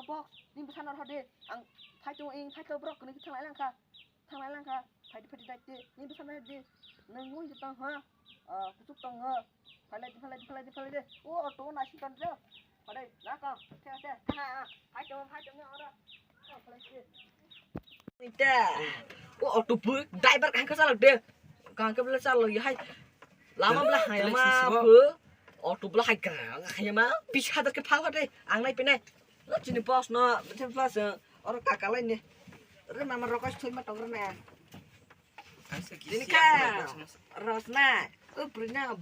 kokborok ni pesan orang hade ang phai tu ing phai kokborok ni thang lai lang kha phai dai de ni pesan hade nang ngui tu tang ha kusuk tang ha phai lai de o auto na si kan de phai na ka the ha phai tu ni ora phai de ita o auto bu driver kan ka salah de kan ka bela salah ya hai lama belah hai ma bu auto belah hai ka hai ma pisah ke phal hade ang nai pe nai lo chini boss no betul plus orang kakak lain nih terus mama rokok cuy mah tongkrong ya ini kan rosna berinya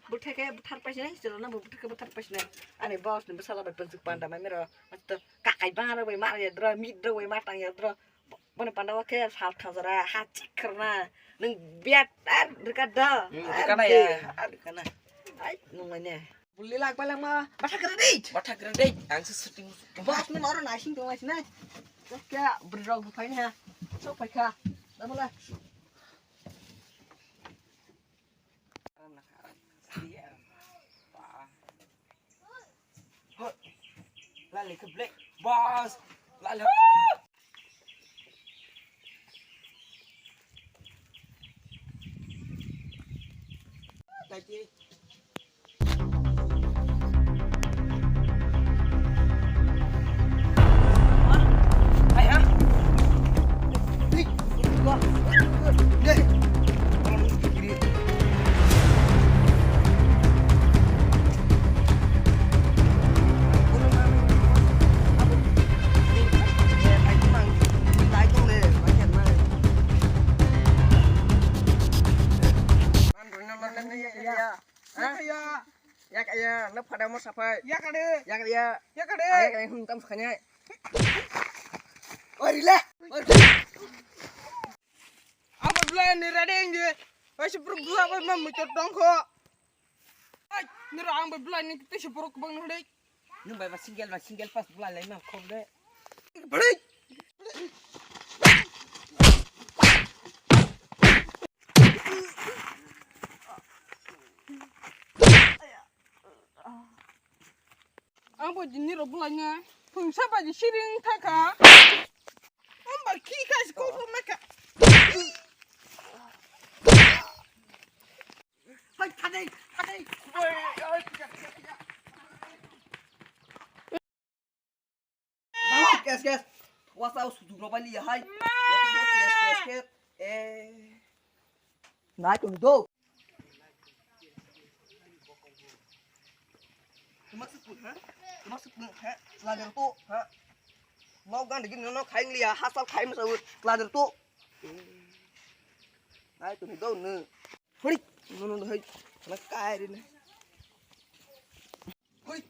butek kayak butar pas nih celana butek butar pas nih aneh bos nih besar lah bentuk pandang mami macam kakai banget we mar ya dra mid dra we matang ya dra mana pandang kayak hal khazara hati karena neng biat dekat dah karena ya karena ay nungguinnya boleh lah paling mah batak kredit ang syuting bos nih orang nasi tuh mas nih kayak berdrag bukanya so pakai kah dah mulai lali ke black bos lali tadi ya kayak lep pada mau sampai ya kade ayah kayak huntam sekanya oh rilah apa bulan ni radeng je masih perlu apa mam muncul dong kok ay ni orang bulan ni kita sih perlu kebang nudek nu bay single pas bulan lain mah kau deh balik apa jenis bulannya fungsi apa di siring taka ambar kika sekolah mereka hai kadai guys wasau sudu robali ya hai kes naik untuk maksud ha selajar tu ha mau gan digin no khai liya hasal khai ma sau selajar tu naik tu do ne hoi no hoi na kai ri ne hoi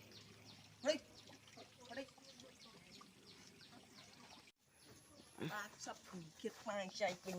sắp kiệt mang chạy pin